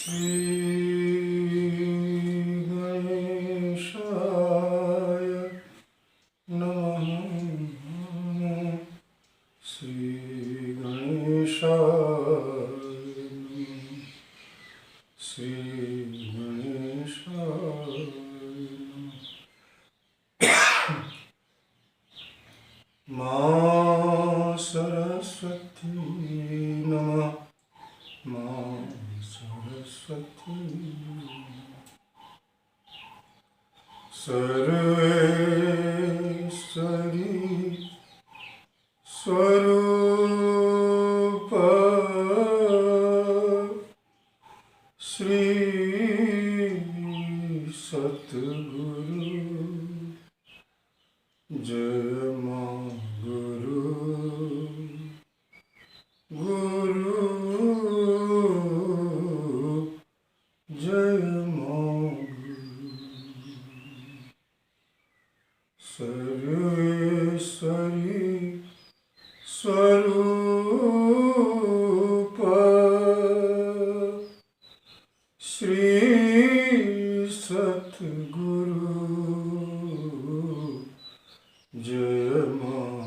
श्रीगणेशाय नमः। श्रीगणेशाय श्रीगणेशाय मां सरस्वती नमः। मां सरस्वती सर्वेश्वरी स्वरूप श्री सतगुरु जय मां गुरु गुरु जय मां सर्वेश्वरी स्वरूप श्री सतगुरु जय मां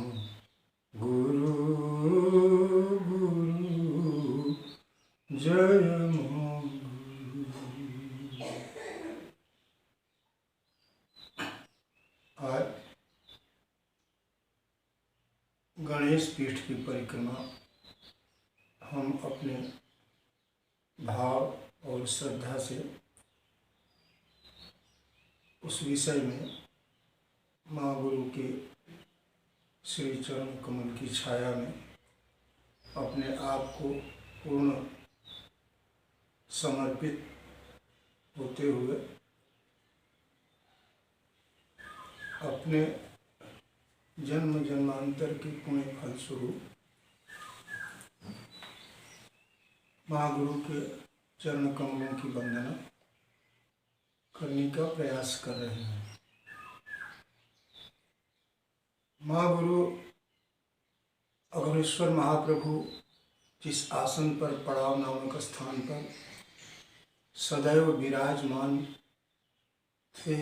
गुरु गुरु जय मां गुरु। आज गणेश पीठ की परिक्रमा हम अपने भाव और श्रद्धा से उस विषय में माँ गुरु के श्री चरण कमल की छाया में अपने आप को पूर्ण समर्पित होते हुए अपने जन्म जन्मांतर के पुण्य फलस्वरूप माँ गुरु के चरण कमलों की वंदना करने का प्रयास कर रहे हैं। माँ गुरु अघोरेश्वर महाप्रभु जिस आसन पर पड़ाव नामक स्थान पर सदैव विराजमान थे,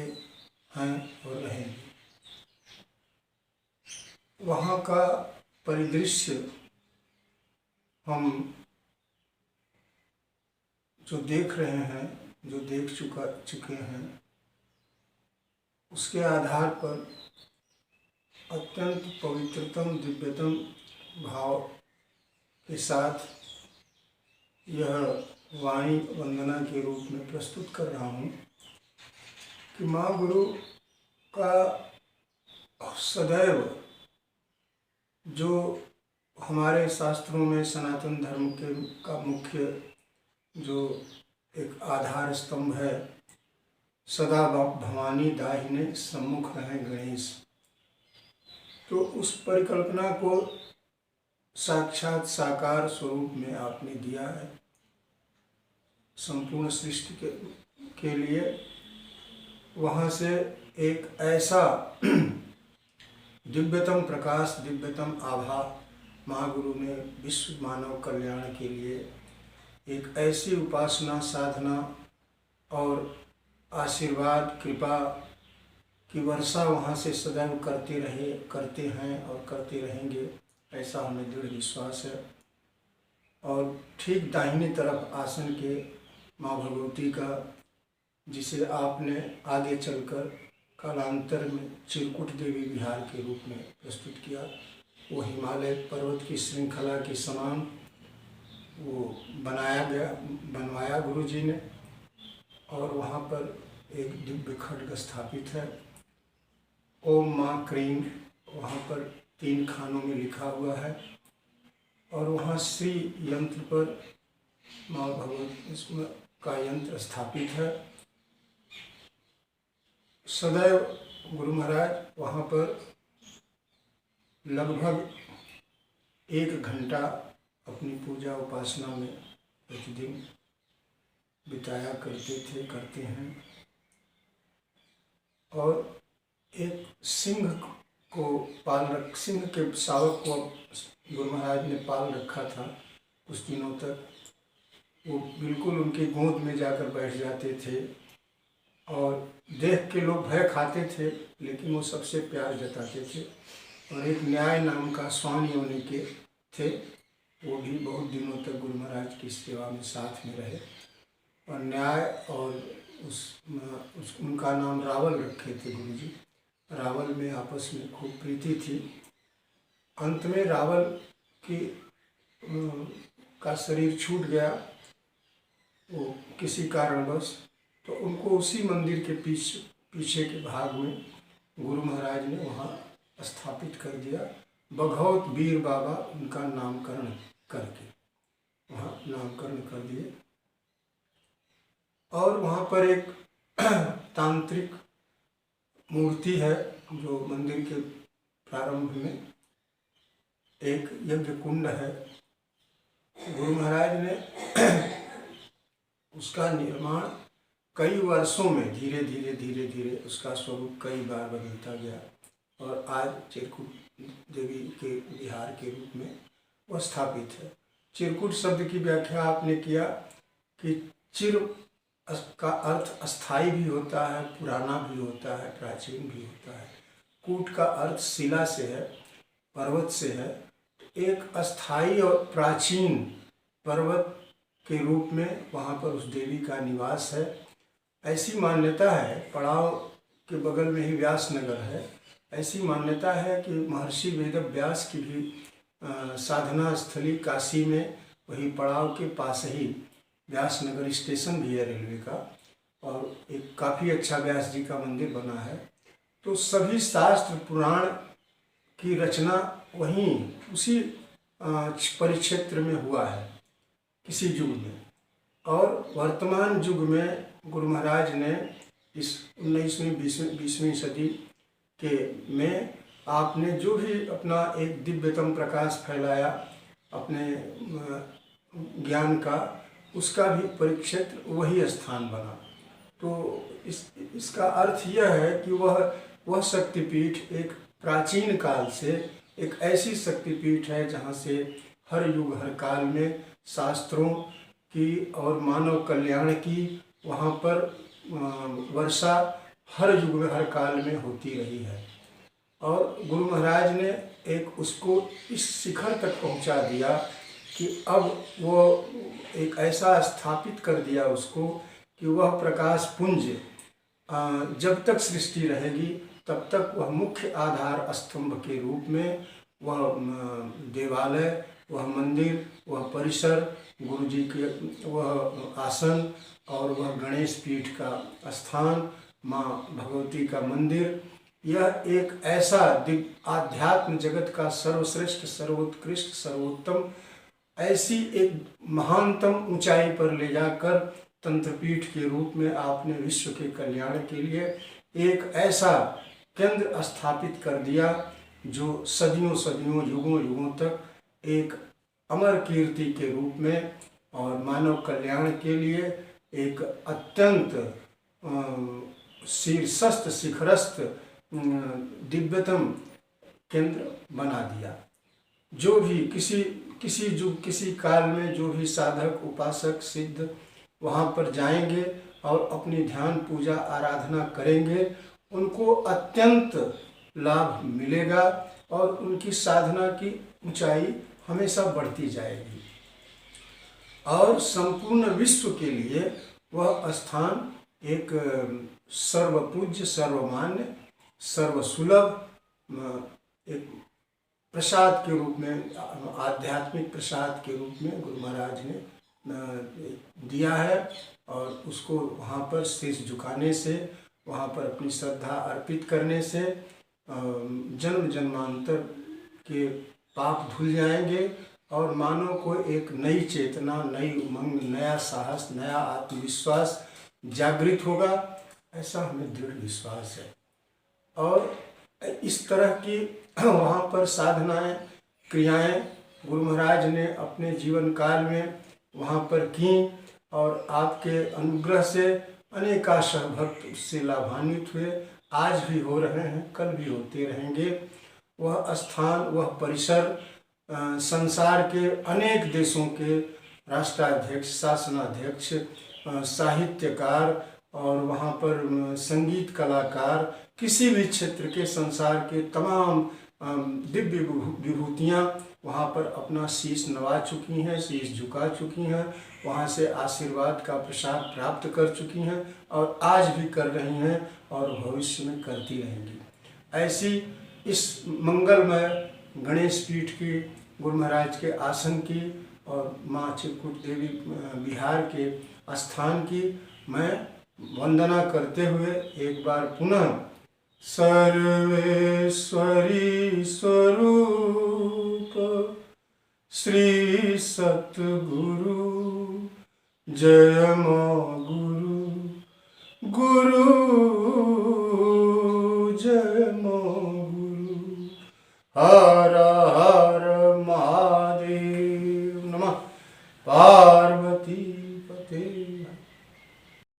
हैं और रहेंगे, वहाँ का परिदृश्य हम जो देख रहे हैं, जो देख चुके हैं, उसके आधार पर अत्यंत पवित्रतम दिव्यतम भाव के साथ यह वाणी वंदना के रूप में प्रस्तुत कर रहा हूँ कि माँ गुरु का सदैव जो हमारे शास्त्रों में सनातन धर्म का मुख्य जो एक आधार स्तंभ है, सदा भवानी दाहिने सम्मुख रहें गणेश, तो उस परिकल्पना को साक्षात साकार स्वरूप में आपने दिया है। संपूर्ण सृष्टि के लिए वहाँ से एक ऐसा दिव्यतम प्रकाश, दिव्यतम आभा माँ गुरु ने विश्व मानव कल्याण के लिए एक ऐसी उपासना, साधना और आशीर्वाद, कृपा की वर्षा वहाँ से सदैव करते हैं और करते रहेंगे, ऐसा हमें दृढ़ विश्वास है। और ठीक दाहिनी तरफ आसन के माँ भगवती का, जिसे आपने आगे चलकर कालांतर में चिरकुट देवी विहार के रूप में प्रस्तुत किया, वो हिमालय पर्वत की श्रृंखला के समान वो बनवाया गुरु जी ने, और वहाँ पर एक दिव्य खड्ग स्थापित है। ओम माँ क्रीम वहाँ पर 3 खानों में लिखा हुआ है, और वहाँ श्री यंत्र पर माँ भगवती का यंत्र स्थापित है। सदैव गुरु महाराज वहाँ पर लगभग 1 घंटा अपनी पूजा उपासना में प्रतिदिन बिताया करते हैं। और एक सिंह के शावक को गुरु महाराज ने पाल रखा था कुछ दिनों तक, वो बिल्कुल उनकी गोद में जाकर बैठ जाते थे और देख के लोग भय खाते थे, लेकिन वो सबसे प्यार जताते थे। और एक न्याय नाम का स्वामी होने के थे, वो भी बहुत दिनों तक गुरु महाराज की सेवा में साथ में रहे। और न्याय और उनका नाम रावल रखे थे गुरु जी। रावल में आपस में खूब प्रीति थी। अंत में रावल की का शरीर छूट गया वो किसी कारणवश, तो उनको उसी मंदिर के पीछे के भाग में गुरु महाराज ने वहाँ स्थापित कर दिया। बघौत वीर बाबा उनका नामकरण करके वहाँ नामकरण कर दिए। और वहाँ पर एक तांत्रिक मूर्ति है जो मंदिर के प्रारंभ में, एक यज्ञ कुंड है। गुरु महाराज ने उसका निर्माण कई वर्षों में धीरे धीरे उसका स्वरूप कई बार बदलता गया और आज चिरकुट देवी के विहार के रूप में वह स्थापित है। चिरकुट शब्द की व्याख्या आपने किया कि चिर का अर्थ अस्थाई भी होता है, पुराना भी होता है, प्राचीन भी होता है। कूट का अर्थ शिला से है, पर्वत से है। एक अस्थाई और प्राचीन पर्वत के रूप में वहाँ पर उस देवी का निवास है। ऐसी मान्यता है, पड़ाव के बगल में ही व्यासनगर है। ऐसी मान्यता है कि महर्षि वेदव्यास की भी साधना स्थली काशी में वही पड़ाव के पास ही व्यासनगर स्टेशन भी है रेलवे का, और एक काफ़ी अच्छा व्यास जी का मंदिर बना है। तो सभी शास्त्र पुराण की रचना वहीं उसी परिक्षेत्र में हुआ है किसी युग में। और वर्तमान युग में गुरु महाराज ने इस 19वीं 20वीं सदी के में आपने जो भी अपना एक दिव्यतम प्रकाश फैलाया अपने ज्ञान का, उसका भी परिक्षेत्र वही स्थान बना। तो इसका अर्थ यह है कि वह शक्तिपीठ एक प्राचीन काल से एक ऐसी शक्तिपीठ है जहाँ से हर युग हर काल में शास्त्रों की और मानव कल्याण की वहाँ पर वर्षा हर युग में हर काल में होती रही है। और गुरु महाराज ने एक उसको इस शिखर तक पहुँचा दिया कि अब वो एक ऐसा स्थापित कर दिया उसको कि वह प्रकाश पुंज जब तक सृष्टि रहेगी तब तक वह मुख्य आधार स्तंभ के रूप में वह देवालय, वह मंदिर, वह परिसर, गुरु जी के वह आसन और वह गणेश पीठ का स्थान, माँ भगवती का मंदिर, यह एक ऐसा आध्यात्म जगत का सर्वश्रेष्ठ, सर्वोत्कृष्ट, सर्वोत्तम, ऐसी एक महानतम ऊंचाई पर ले जाकर तंत्रपीठ के रूप में आपने विश्व के कल्याण के लिए एक ऐसा केंद्र स्थापित कर दिया जो सदियों सदियों युगों युगों तक एक अमर कीर्ति के रूप में और मानव कल्याण के लिए एक अत्यंत शीर्षस्थ शिखरस्थ दिव्यतम केंद्र बना दिया। जो भी किसी युग किसी काल में जो भी साधक उपासक सिद्ध वहाँ पर जाएंगे और अपनी ध्यान पूजा आराधना करेंगे, उनको अत्यंत लाभ मिलेगा और उनकी साधना की ऊंचाई हमेशा बढ़ती जाएगी। और संपूर्ण विश्व के लिए वह स्थान एक सर्वपूज्य, सर्वमान्य, सर्वसुलभ एक प्रसाद के रूप में, आध्यात्मिक प्रसाद के रूप में गुरु महाराज ने दिया है। और उसको वहाँ पर शीश झुकाने से, वहाँ पर अपनी श्रद्धा अर्पित करने से जन्म जन्मांतर के पाप धुल जाएंगे और मानव को एक नई चेतना, नई उमंग, नया साहस, नया आत्मविश्वास जागृत होगा, ऐसा हमें दृढ़ विश्वास है। और इस तरह की वहाँ पर साधनाएं, क्रियाएं गुरु महाराज ने अपने जीवन काल में वहाँ पर की और आपके अनुग्रह से अनेकाशः भक्त उससे लाभान्वित हुए। आज भी हो रहे हैं, कल भी होते रहेंगे। वह स्थान, वह परिसर संसार के अनेक देशों के राष्ट्राध्यक्ष, शासनाध्यक्ष, साहित्यकार और वहाँ पर संगीत कलाकार, किसी भी क्षेत्र के संसार के तमाम दिव्य विभूतियाँ वहाँ पर अपना शीश नवा चुकी हैं, शीश झुका चुकी हैं, वहाँ से आशीर्वाद का प्रसाद प्राप्त कर चुकी हैं और आज भी कर रही हैं और भविष्य में करती रहेंगी। ऐसी इस मंगलमय गणेश पीठ की, गुरु महाराज के आसन की और माँ चित्रकूट देवी बिहार के स्थान की मैं वंदना करते हुए एक बार पुनः सर्वेश्वरी स्वरूप श्री सतगुरु जय माँ गुरु, गुरु जय माँ गुरु, हर हर महादेव, नमः पार्वती पते।